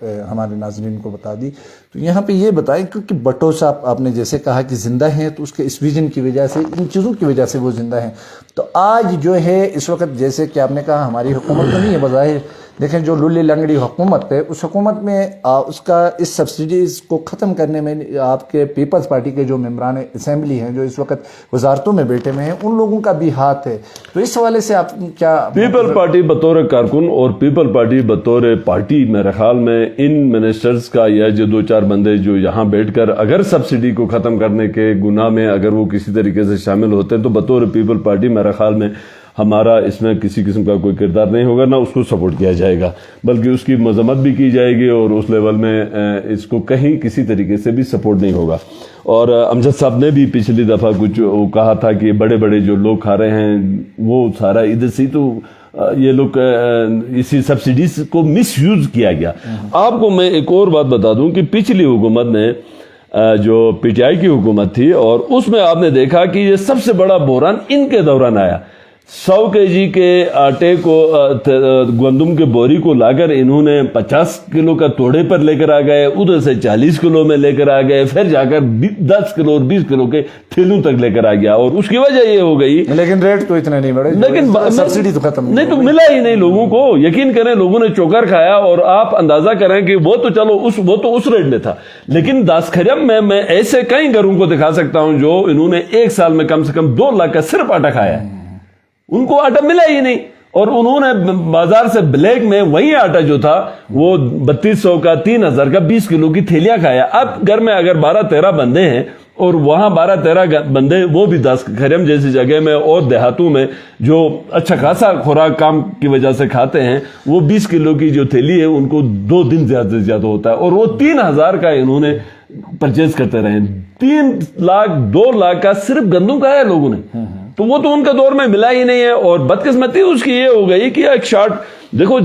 بات ہمارے ناظرین کو بتا دی. تو یہاں پہ یہ بتائیں کیونکہ بھٹو صاحب آپ نے جیسے کہا کہ زندہ ہیں تو اس کے اس ویژن کی وجہ سے ان چیزوں کی وجہ سے وہ زندہ ہیں. تو آج جو ہے اس وقت جیسے کہ آپ نے کہا ہماری حکومت تو نہیں ہے بظاہر, لیکن جو للی لنگڑی حکومت ہے اس حکومت میں اس کا اس سبسڈیز کو ختم کرنے میں آپ کے پیپلز پارٹی کے جو ممبران اسمبلی ہیں جو اس وقت وزارتوں میں بیٹھے ہوئے ہیں ان لوگوں کا بھی ہاتھ ہے. تو اس حوالے سے آپ کیا پیپل پارٹی بطور کارکن اور پیپل پارٹی بطور پارٹی میرے خیال میں ان منسٹرز کا یا جو 2-4 بندے جو یہاں بیٹھ کر اگر سبسڈی کو ختم کرنے کے گناہ میں اگر وہ کسی طریقے سے شامل ہوتے ہیں تو بطور پیپل پارٹی میرے خیال میں ہمارا اس میں کسی قسم کا کوئی کردار نہیں ہوگا, نہ اس کو سپورٹ کیا جائے گا بلکہ اس کی مذمت بھی کی جائے گی اور اس لیول میں اس کو کہیں کسی طریقے سے بھی سپورٹ نہیں ہوگا. اور امجد صاحب نے بھی پچھلی دفعہ کچھ کہا تھا کہ بڑے بڑے جو لوگ کھا رہے ہیں وہ سارا ادھر سے, تو یہ لوگ اسی سبسڈیز کو مس یوز کیا گیا. آپ کو میں ایک اور بات بتا دوں کہ پچھلی حکومت نے جو پی ٹی آئی کی حکومت تھی اور اس میں آپ نے دیکھا کہ یہ سب سے بڑا بحران ان کے دوران آیا. 100 kg کے آٹے کو گندم کے بوری کو لا کر انہوں نے 50 کلو کا توڑے پر لے کر آ گئے, ادھر سے 40 کلو میں لے کر آ گئے, پھر جا کر 10 کلو اور 20 کلو کے تھیلوں تک لے کر آ گیا اور اس کی وجہ یہ ہو گئی. لیکن ریٹ تو اتنا نہیں بڑھے, لیکن سبسڈی تو ختم نہیں, تو ملا ہی نہیں لوگوں کو. یقین کریں لوگوں نے چوکر کھایا اور آپ اندازہ کریں کہ وہ تو چلو وہ تو اس ریٹ میں تھا, لیکن داس کھرم میں ایسے کئی گھروں کو دکھا سکتا ہوں جو انہوں نے ایک سال میں کم سے کم 2 لاکھ کا صرف آٹا کھایا ہے. ان کو آٹا ملا ہی نہیں اور انہوں نے بازار سے بلیک میں وہی آٹا جو تھا وہ 3200 کا 3000 کا 20 کلو کی تھیلیاں کھایا. اب گھر میں اگر 12-13 بندے ہیں اور وہاں 12-13 بندے وہ بھی داس کھرم جیسی جگہ میں اور دیہاتوں میں جو اچھا خاصا خوراک کام کی وجہ سے کھاتے ہیں, وہ 20 کلو کی جو تھیلی ہے ان کو 2 دن زیادہ سے زیادہ ہوتا ہے اور وہ 3000 کا انہوں نے پرچیز کرتے رہے. 3 لاکھ 2 لاکھ کا صرف گندم کھایا لوگوں نے, تو وہ تو ان کے دور میں ملا ہی نہیں ہے. اور بدقسمتی اس کی یہ ہو گئی کہ ایک شارٹ دیکھو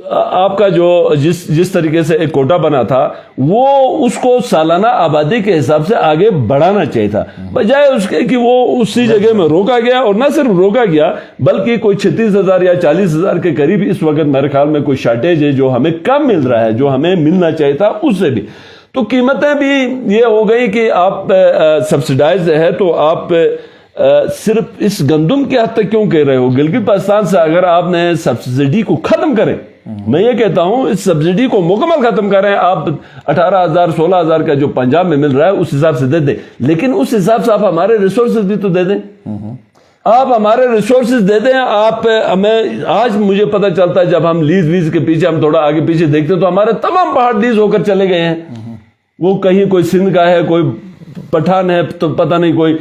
آپ کا جو جس طریقے سے ایک کوٹا بنا تھا وہ اس کو سالانہ آبادی کے حساب سے آگے بڑھانا چاہیے تھا, بجائے اس کے کہ وہ اسی جگہ میں روکا گیا. اور نہ صرف روکا گیا بلکہ کوئی 36,000 یا 40,000 کے قریب اس وقت میرے خیال میں کوئی شارٹیج ہے جو ہمیں کم مل رہا ہے, جو ہمیں ملنا چاہیے تھا اس سے بھی. تو قیمتیں بھی یہ ہو گئی کہ آپ سبسڈائز ہے تو آپ صرف اس گندم کے حد تک کیوں کہہ رہے ہو. گلگت بلتستان سے اگر آپ نے سبسڈی کو ختم کریں, میں یہ کہتا ہوں اس سبسڈی کو مکمل ختم کریں, آپ 18,000 16,000 کا جو پنجاب میں مل رہا ہے اس حساب سے دے دیں, لیکن اس حساب سے آپ ہمارے ریسورسز بھی تو دے دیں. آپ ہمارے ریسورسز دے دیں. آپ ہمیں آج مجھے پتہ چلتا ہے جب ہم لیز کے پیچھے ہم تھوڑا آگے پیچھے دیکھتے ہیں تو ہمارے تمام پہاڑ لیز ہو کر چلے گئے ہیں. وہ کہیں کوئی سندھ کا ہے, کوئی پٹھان ہے تو پتہ نہیں, کوئی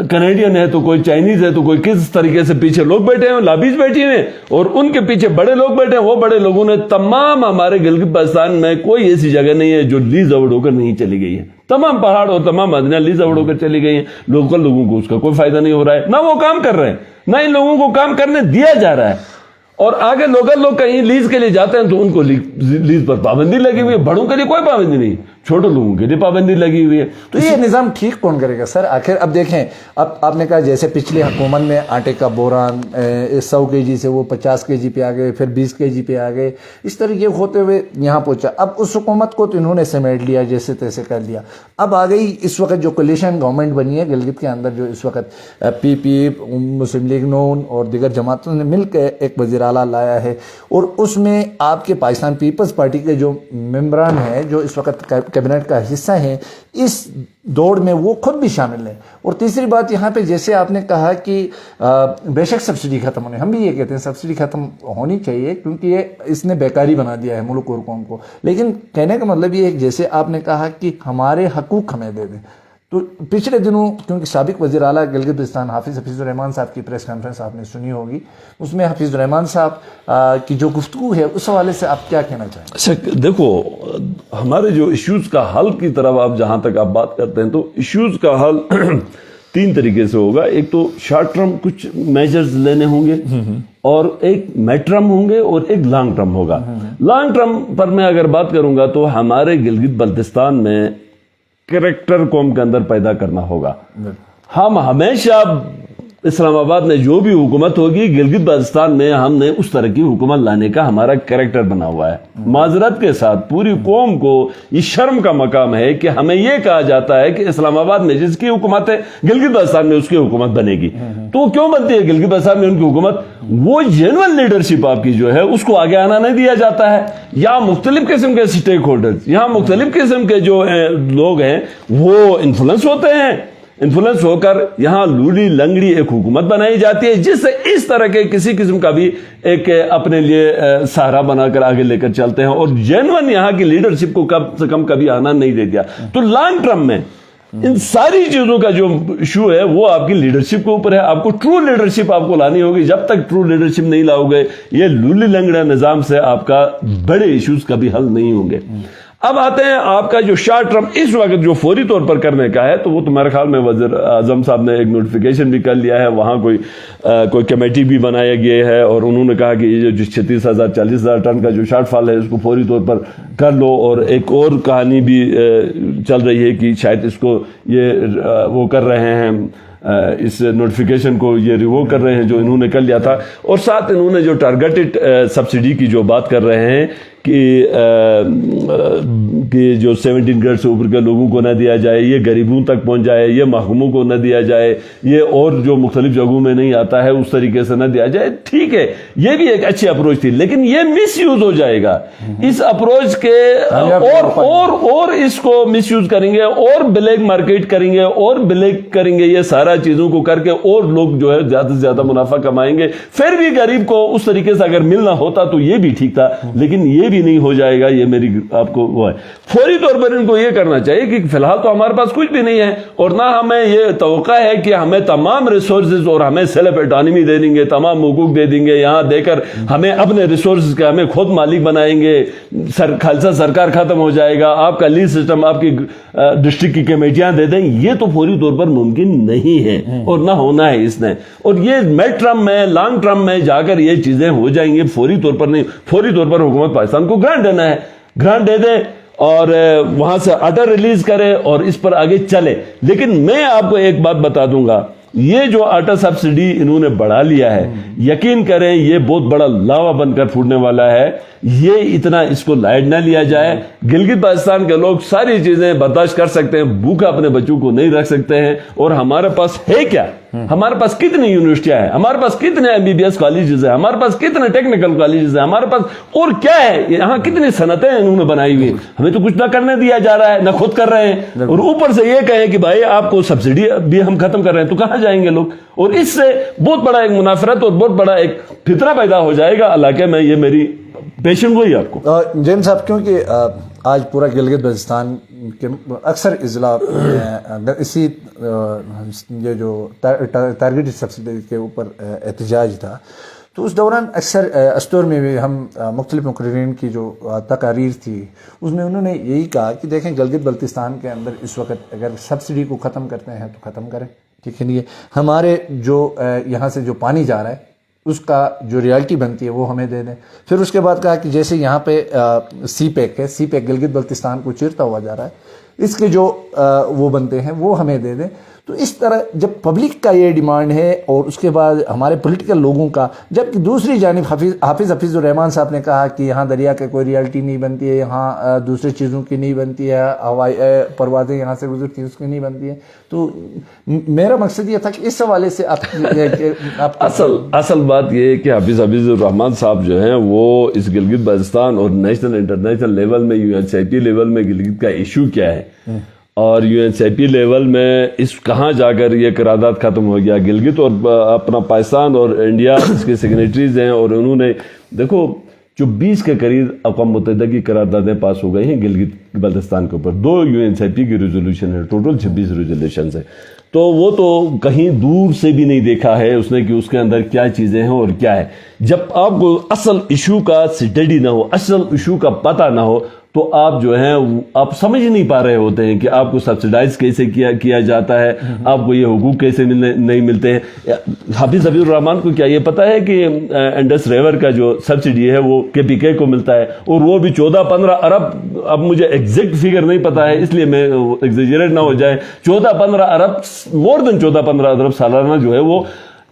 کینیڈین ہے تو کوئی چائنیز ہے تو کوئی کس طریقے سے پیچھے لوگ بیٹھے ہیں, لابیز بیٹھی ہوئے اور ان کے پیچھے بڑے لوگ بیٹھے ہیں. وہ بڑے لوگوں نے تمام ہمارے گلگت بلتستان میں کوئی ایسی جگہ نہیں ہے جو لیز اوارڈ ہو کر نہیں چلی گئی ہے. تمام پہاڑ اور تمام مدنیاں لیز اوارڈ ہو کر چلی گئی ہیں. لوکل لوگوں کو اس کا کوئی فائدہ نہیں ہو رہا ہے, نہ وہ کام کر رہے ہیں, نہ ان لوگوں کو کام کرنے دیا جا رہا ہے. اور آگے لوکل لوگ کہیں لیز کے لیے جاتے ہیں تو ان کو لیز پر پابندی لگی ہوئی ہے. بڑوں کے لیے کوئی پابندی نہیں, چھوٹے لوگوں کے لیے پابندی لگی ہوئی ہے. تو یہ نظام ٹھیک کون کرے گا سر آخر؟ اب دیکھیں, اب آپ نے کہا جیسے پچھلی حکومت میں آٹے کا بوران 100 kg سے وہ 50 kg پہ آ گئے, پھر 20 kg پہ آ گئے, اس طریقے ہوتے ہوئے یہاں پہنچا. اب اس حکومت کو تو انہوں نے سمیٹ لیا, جیسے تیسے کر لیا. اب آ گئی اس وقت جو کولیشن گورنمنٹ بنی ہے گلگت کے اندر, جو اس وقت پی پی, مسلم لیگ نون اور دیگر جماعتوں نے مل کے ایک وزیر اعلیٰ لایا ہے, اور اس میں آپ کے پاکستان پیپلز پارٹی کے جو ممبران ہیں جو اس وقت کیبنٹ کا حصہ ہیں اس دوڑ میں وہ خود بھی شامل ہیں. اور تیسری بات یہاں پہ جیسے آپ نے کہا کہ بے شک سبسڈی ختم ہونے, ہم بھی یہ کہتے ہیں سبسڈی ختم ہونی چاہیے کیونکہ یہ اس نے بیکاری بنا دیا ہے ملک اور قوم کو. لیکن کہنے کا مطلب یہ ہے جیسے آپ نے کہا کہ ہمارے حقوق ہمیں دے دیں. تو پچھلے دنوں کیونکہ سابق وزیر اعلیٰ گلگت بلتستان حافظ الرحمان صاحب کی پریس کانفرنس آپ نے سنی ہوگی, اس میں حافظ الرحمان صاحب کی جو گفتگو ہے اس حوالے سے آپ کیا کہنا چاہیں گے؟ اچھا دیکھو, ہمارے جو ایشوز کا حل کی طرف آپ جہاں تک آپ بات کرتے ہیں تو ایشوز کا حل 3 طریقے سے ہوگا. ایک تو شارٹ ٹرم کچھ میجرز لینے ہوں گے, اور ایک میڈ ٹرم ہوں گے, اور ایک لانگ ٹرم ہوگا. لانگ ٹرم پر میں اگر بات کروں گا تو ہمارے گلگت بلتستان میں کریکٹر قوم کے اندر پیدا کرنا ہوگا. ہم ہمیشہ اسلام آباد میں جو بھی حکومت ہوگی گلگت بلتستان میں ہم نے اس طرح کی حکومت لانے کا ہمارا کریکٹر بنا ہوا ہے. معذرت کے ساتھ پوری قوم کو یہ شرم کا مقام ہے کہ ہمیں یہ کہا جاتا ہے کہ اسلام آباد میں جس کی حکومت ہے گلگت بلتستان میں اس کی حکومت بنے گی. تو کیوں بنتی ہے گلگت بلتستان میں ان کی حکومت؟ وہ جنرل لیڈرشپ آپ کی جو ہے اس کو آگے آنا نہیں دیا جاتا ہے. یا مختلف قسم کے سٹیک ہولڈرز، یہاں مختلف قسم کے جو لوگ ہیں وہ انفلوئنس ہوتے ہیں. انفلوئنس ہو کر یہاں لوڑی لنگڑی ایک حکومت بنائی جاتی ہے جس سے اس طرح کے کسی قسم کا بھی ایک اپنے لیے سہارا بنا کر آگے لے کر چلتے ہیں، اور جینون یہاں کی لیڈرشپ کو کم سے کم کبھی آنا نہیں دے دیا. تو لانگ ٹرم میں ان ساری چیزوں کا جو ایشو ہے وہ آپ کی لیڈرشپ کے اوپر ہے. آپ کو ٹرو لیڈرشپ آپ کو لانی ہوگی. جب تک ٹرو لیڈرشپ نہیں لاؤ گے یہ لولی لنگڑا نظام سے آپ کا بڑے ایشوز کبھی حل نہیں ہوں گے. اب آتے ہیں آپ کا جو شارٹ ٹرم اس وقت جو فوری طور پر کرنے کا ہے، تو وہ تمہارے خیال میں وزیر اعظم صاحب نے ایک نوٹیفیکیشن بھی کر لیا ہے. وہاں کوئی کمیٹی بھی بنایا گیا ہے اور انہوں نے کہا کہ یہ جو 36,000 40,000 ٹن کا جو شارٹ فال ہے اس کو فوری طور پر کر لو. اور ایک اور کہانی بھی چل رہی ہے کہ شاید اس کو یہ وہ کر رہے ہیں، اس نوٹیفیکیشن کو یہ ریوو کر رہے ہیں جو انہوں نے کر لیا تھا. اور ساتھ انہوں نے جو ٹارگیٹڈ سبسڈی کی جو بات کر رہے ہیں کہ جو 17 گریڈ سے اوپر کے لوگوں کو نہ دیا جائے، یہ غریبوں تک پہنچ جائے، یہ محکوموں کو نہ دیا جائے، یہ اور جو مختلف جگہوں میں نہیں آتا ہے اس طریقے سے نہ دیا جائے. ٹھیک ہے، یہ بھی ایک اچھی اپروچ تھی، لیکن یہ مس یوز ہو جائے گا اس اپروچ کے، اور اس کو مس یوز کریں گے اور بلیک مارکیٹ کریں گے اور بلیک کریں گے. یہ سارا چیزوں کو کر کے اور لوگ جو ہے زیادہ سے زیادہ منافع کمائیں گے. پھر بھی غریب کو اس طریقے سے اگر ملنا ہوتا تو یہ بھی ٹھیک تھا، لیکن یہ بھی نہیں ہو جائے گا. یہ میری آپ کو وہ ہے. فوری طور پر ان کو یہ کرنا چاہیے کہ فی الحال تو ہمارے پاس کچھ بھی نہیں ہے اور نہ ہمیں یہ توقع ہے کہ ہمیں تمام ریسورسز اور ہمیں سیلف اٹانومی دے دیں گے، تمام حقوق دے دیں گے. یہاں دے کر ہمیں اپنے ریسورسز کا ہمیں خود مالک بنائیں گے. خالصہ سرکار ختم ہو جائے گا، آپ کا لیز سسٹم آپ کی ڈسٹرکٹ کی کمیٹیاں دے دیں. یہ تو فوری طور پر ممکن نہیں ہے اور نہ ہونا ہے اس نے. اور یہ میڈ ٹرم میں لانگ ٹرم میں جا کر یہ چیزیں ہو جائیں گی. فوری طور پر نہیں. فوری طور پر حکومت پاکستان کو گرانٹ دینا ہے، گرانٹ دے دے اور وہاں سے آرڈر ریلیز کرے اور اس پر آگے چلے. لیکن میں آپ کو ایک بات بتا دوں گا، یہ جو آٹا سبسڈی انہوں نے بڑھا لیا ہے، یقین کریں یہ بہت بڑا لاوا بن کر پھوٹنے والا ہے. یہ اتنا اس کو لائٹ نہ لیا جائے. گلگت بلتستان کے لوگ ساری چیزیں برداشت کر سکتے ہیں، بھوکا اپنے بچوں کو نہیں رکھ سکتے ہیں. اور ہمارے پاس ہے کیا؟ ہمارے پاس کتنی یونیورسٹیاں ہیں، ہمارے پاس کتنے MBBS کالجز ہیں، ہمارے پاس کتنے ٹیکنیکل کالجز ہیں، ہمارے پاس اور کیا ہے. یہاں کتنی صنعتیں انہوں نے بنائی ہوئی. ہمیں تو کچھ نہ کرنے دیا جا رہا ہے، نہ خود کر رہے ہیں. اور اوپر سے یہ کہیں کہ بھائی آپ کو سبسڈی بھی ہم ختم کر رہے ہیں، تو کہاں جائیں گے لوگ؟ اور اس سے بہت بڑا ایک منافرت اور بہت بڑا ایک فتنہ پیدا ہو جائے گا علاقے میں. یہ میری پیشن گوئی آپ کو. جین صاحب، کیونکہ آج پورا گلگت بلتستان کے اکثر اضلاع اسی یہ جو ٹارگیٹڈ سبسڈی کے اوپر احتجاج تھا، تو اس دوران اکثر استور میں بھی ہم مختلف مقررین کی جو تقاریر تھی اس میں انہوں نے یہی کہا کہ دیکھیں گلگت بلتستان کے اندر اس وقت اگر سبسڈی کو ختم کرتے ہیں تو ختم کریں، ٹھیک ہے نہیں ہے. ہمارے جو یہاں سے جو پانی جا رہا ہے اس کا جو ریالٹی بنتی ہے وہ ہمیں دے دیں. پھر اس کے بعد کہا کہ جیسے یہاں پہ سی پیک ہے، سی پیک گلگت بلتستان کو چیرتا ہوا جا رہا ہے، اس کے جو وہ بنتے ہیں وہ ہمیں دے دیں. تو اس طرح جب پبلک کا یہ ڈیمانڈ ہے اور اس کے بعد ہمارے پولیٹیکل لوگوں کا، جبکہ دوسری جانب حافظ الرحمان صاحب نے کہا کہ یہاں دریا کا کوئی ریالٹی نہیں بنتی ہے، یہاں دوسری چیزوں کی نہیں بنتی ہے، ہوائی پروازیں یہاں سے گزرتی ہیں اس کی نہیں بنتی ہیں. تو میرا مقصد یہ تھا کہ اس حوالے سے آپ اصل بات یہ ہے کہ حافظ الرحمان صاحب جو ہیں وہ اس گلگت بلتستان اور نیشنل انٹرنیشنل لیول میں UNCIP لیول میں گلگت کا ایشو کیا ہے، اور UNCIP لیول میں اس کہاں جا کر یہ قرارداد ختم ہو گیا. گلگت اور اپنا پاکستان اور انڈیا اس کے سیگنیٹریز ہیں، اور انہوں نے دیکھو جو 20 کے قریب اقوام متحدہ کی قراردادیں پاس ہو گئی ہیں گلگت بلتستان کے اوپر. 2 UNCIP کی ریزولوشن ہے، ٹوٹل 26 ریزولوشنز ہیں. تو وہ تو کہیں دور سے بھی نہیں دیکھا ہے اس نے کہ اس کے اندر کیا چیزیں ہیں اور کیا ہے. جب آپ کو اصل ایشو کا اسٹڈی نہ ہو، اصل ایشو کا پتہ نہ ہو، تو آپ جو ہیں آپ سمجھ نہیں پا رہے ہوتے ہیں کہ آپ کو سبسیڈائز کیسے کیا جاتا ہے، آپ کو یہ حقوق کیسے نہیں ملتے ہیں. حافظ الرحمان کو کیا یہ پتا ہے کہ انڈس ریور کا جو سبسڈی ہے وہ KPK کو ملتا ہے، اور وہ بھی 14-15 ارب. اب مجھے ایگزیکٹ فگر نہیں پتا ہے اس لیے میں ایگزیجریٹ نہ ہو جائے، 14-15 ارب، مور دین 14-15 ارب سالانہ جو ہے وہ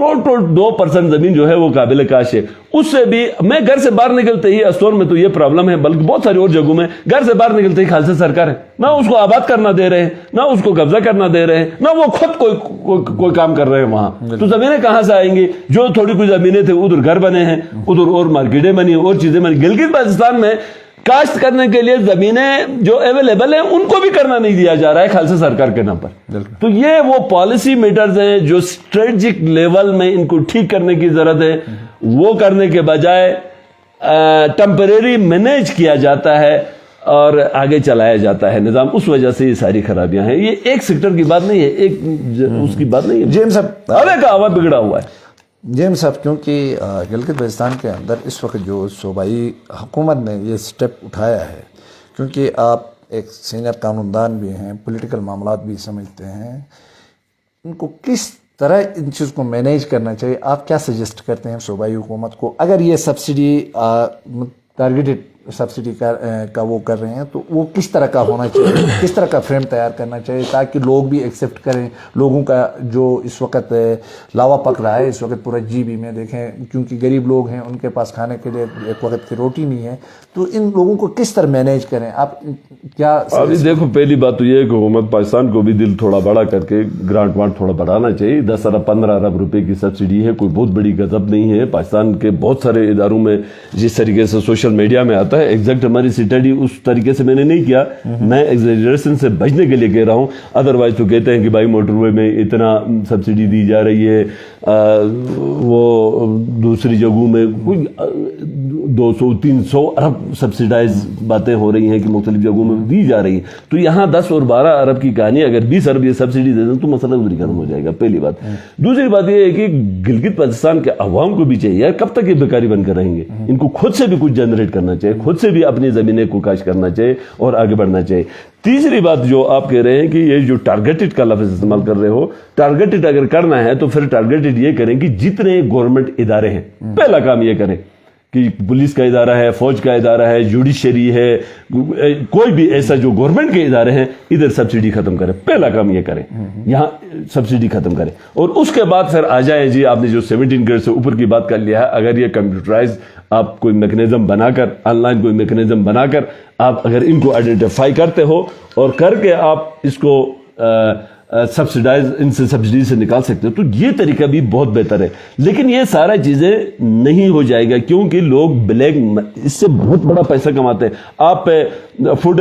ٹوٹل 2% زمین جو ہے وہ قابل کاشت ہے. اس سے بھی میں گھر سے باہر نکلتے ہی استور میں تو یہ پرابلم ہے, بلکہ بہت ساری اور جگہوں میں گھر سے باہر نکلتے ہی خالصہ سرکار ہے, نہ اس کو آباد کرنا دے رہے ہیں, نہ اس کو قبضہ کرنا دے رہے ہیں, نہ وہ خود کوئی کام کر رہے ہیں وہاں. تو زمینیں کہاں سے آئیں گی؟ جو تھوڑی کوئی زمینیں تھے ادھر گھر بنے ہیں, ادھر اور مارکیٹیں بنی, اور چیزیں بنی. گلگت بلتستان میں کاشت کرنے کے لیے زمینیں جو اویلیبل ہیں ان کو بھی کرنا نہیں دیا جا رہا ہے خالصہ سرکار کے نام پر. تو یہ وہ پالیسی میٹرز ہیں جو اسٹریٹجک لیول میں ان کو ٹھیک کرنے کی ضرورت ہے. وہ کرنے کے بجائے ٹیمپریری مینیج کیا جاتا ہے اور آگے چلایا جاتا ہے نظام. اس وجہ سے یہ ساری خرابیاں ہیں. یہ ایک سیکٹر کی بات نہیں ہے, ایک اس کی بات نہیں ہے, جیمز صاحب ہوا کا ہوا بگڑا ہوا ہے. جیمز صاحب کیونکہ گلگت بلتستان کے اندر اس وقت جو صوبائی حکومت نے یہ سٹیپ اٹھایا ہے, کیونکہ آپ ایک سینئر قانون دان بھی ہیں, پولیٹیکل معاملات بھی سمجھتے ہیں, ان کو کس طرح ان چیز کو مینیج کرنا چاہیے؟ آپ کیا سجیسٹ کرتے ہیں صوبائی حکومت کو اگر یہ سبسڈی ٹارگیٹڈ سبسڈی کا وہ کر رہے ہیں تو وہ کس طرح کا ہونا چاہیے, کس طرح کا فریم تیار کرنا چاہیے تاکہ لوگ بھی ایکسیپٹ کریں؟ لوگوں کا جو اس وقت لاوا پک رہا ہے اس وقت پورا جی بی میں دیکھیں, کیونکہ غریب لوگ ہیں, ان کے پاس کھانے کے لیے ایک وقت کی روٹی نہیں ہے, تو ان لوگوں کو کس طرح مینیج کریں آپ کیا؟ ابھی دیکھو پہلی بات تو یہ ہے کہ حکومت پاکستان کو بھی دل تھوڑا بڑا کر کے گرانٹ وانٹ تھوڑا بڑھانا چاہیے. 10 ارب 15 ارب روپے کی سبسڈی ہے, کوئی بہت بڑی غضب نہیں ہے. پاکستان کے بہت سارے اداروں میں جس طریقے سے سوشل میڈیا میں آتا ہے, ایگزیکٹ ہماری اسٹڈی اس طریقے سے میں نے نہیں کیا, میں ایگزیجریشن سے بچنے کے لیے کہہ رہا ہوں. ادروائز تو کہتے ہیں کہ بھائی موٹر وے میں اتنا سبسڈی دی جا رہی ہے, وہ دوسری جگہوں میں کوئی 200-300 ارب سبسڈائز باتیں ہو رہی ہیں کہ مختلف جگہوں میں دی جا رہی ہیں. تو یہاں 10 اور 12 ارب کی کہانی, اگر 20 ارب یہ سبسڈی دے دیں تو مسئلہ ادھر ختم ہو جائے گا, پہلی بات. دوسری بات یہ ہے کہ گلگت بلتستان کے عوام کو بھی چاہیے, کب تک یہ بیکاری بن کر رہیں گے, ان کو خود سے بھی کچھ جنریٹ کرنا چاہیے, خود سے بھی اپنی زمینیں کو کاشت کرنا چاہیے اور آگے بڑھنا چاہیے. تیسری بات جو آپ کہہ رہے ہیں کہ یہ جو ٹارگیٹڈ کا لفظ استعمال کر رہے ہو, ٹارگیٹڈ اگر کرنا ہے تو پھر ٹارگیٹڈ یہ کریں کہ جتنے گورنمنٹ ادارے ہیں, پہلا کام یہ کریں کہ پولیس کا ادارہ ہے, فوج کا ادارہ ہے, جوڈیشری ہے, کوئی بھی ایسا جو گورنمنٹ کے ادارے ہیں, ادھر سبسڈی ختم کریں. پہلا کام یہ کریں, یہاں سبسڈی ختم کریں. اور اس کے بعد پھر آ جائیں جی, آپ نے جو 17 گریڈ سے اوپر کی بات کر لیا ہے, اگر یہ کمپیوٹرائز آپ کوئی میکنزم بنا کر, آن لائن کوئی میکنزم بنا کر آپ اگر ان کو آئیڈینٹیفائی کرتے ہو اور کر کے آپ اس کو سبسڈائز ان سے سبسڈی سے نکال سکتے ہو, تو یہ طریقہ بھی بہت بہتر ہے. لیکن یہ سارا چیزیں نہیں ہو جائے گا کیونکہ لوگ بلیک اس سے بہت بڑا پیسہ کماتے ہیں. آپ فوڈ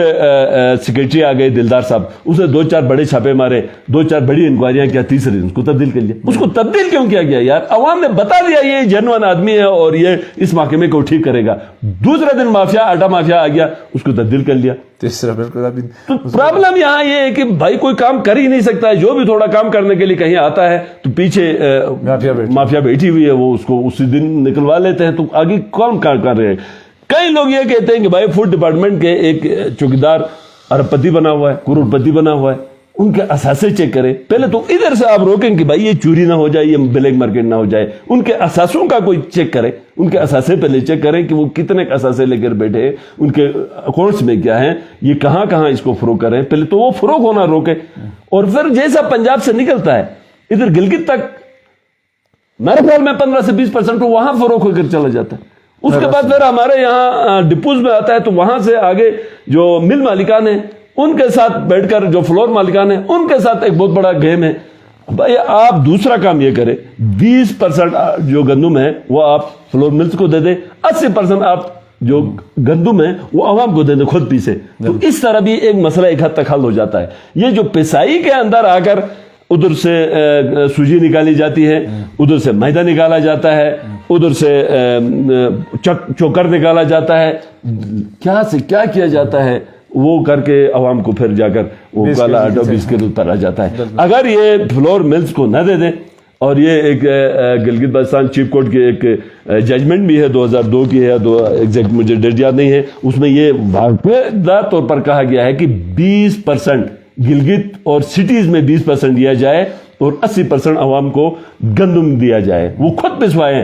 سیکرٹری آ گئے دلدار صاحب, اس نے 2-4 بڑے چھاپے مارے, 2-4 بڑی انکوائریاں کیا, تیسرے اس کو تبدیل کر لیا. اس کو تبدیل کیوں کیا گیا یار؟ عوام نے بتا دیا یہ جنون آدمی ہے اور یہ اس محکمے کو ٹھیک کرے گا. دوسرے دن مافیا, آٹا مافیا آ گیا, اس کو تبدیل کر لیا. تیسرا بالکل. تو پرابلم یہاں یہ ہے کہ بھائی کوئی کام کر ہی نہیں سکتا ہے, جو بھی تھوڑا کام کرنے کے لیے کہیں آتا ہے تو پیچھے مافیا بیٹھی ہوئی ہے, وہ اس کو اسی دن نکلوا لیتے ہیں. تو آگے کون کام کر رہے ہیں؟ کئی لوگ یہ کہتے ہیں کہ بھائی فوڈ ڈپارٹمنٹ کے ایک چوکیدار ارب پتی بنا ہوا ہے, کروڑ پتی بنا ہوا ہے, ان کے اثاثے چیک کریں. پہلے تو ادھر سے آپ روکیں کہ بھائی یہ چوری نہ ہو جائے, یہ بلیک مارکیٹ نہ ہو جائے. ان کے اثاثوں کا کوئی چیک کریں, ان کے اثاثے پہلے چیک کریں کہ وہ کتنے اثاثے لے کر بیٹھے ہیں, ان کے اکاؤنٹس میں کیا ہیں, یہ کہاں کہاں اس کو فروغ کریں. پہلے تو وہ فروغ ہونا روکے, اور پھر جیسا پنجاب سے نکلتا ہے ادھر گلگت تک, میرے خیال میں 15 سے 20% وہاں فروغ ہو کر چلا جاتا ہے. اس کے بعد پھر ہمارے یہاں ڈپوز میں آتا ہے, تو وہاں سے آگے جو مل مالکان ہیں ان کے ساتھ بیٹھ کر, جو فلور مالکان ہیں ان کے ساتھ ایک بہت بڑا گیم ہے. بھائی آپ دوسرا کام یہ کریں, 20% جو گندم ہے وہ آپ فلور ملز کو دے دیں, 80% آپ جو گندم ہے وہ عوام کو دے دیں, خود پیسے. تو اس طرح بھی ایک مسئلہ ایک حد تک حل ہو جاتا ہے. یہ جو پسائی کے اندر آ کر ادھر سے سوجی نکالی جاتی ہے, ادھر سے میدا نکالا جاتا ہے, ادھر سے چوکر نکالا جاتا ہے, کیا سے کیا کیا جاتا ہے, وہ کر کے عوام کو پھر جا کر وہ کالا آٹا 20 کلو اتارا جاتا ہے. اگر یہ فلور ملز کو نہ دے دیں, اور یہ ایک گلگت بلتستان چیف کورٹ کی ایک ججمنٹ بھی ہے 2002 کی ہے, ایگزیکٹ مجھے ڈیٹ یاد نہیں ہے, اس میں یہ باقاعدہ طور پر کہا گیا ہے کہ 20% گلگت اور سٹیز میں 20% دیا جائے اور 80% عوام کو گندم دیا جائے, وہ خود پسوائیں.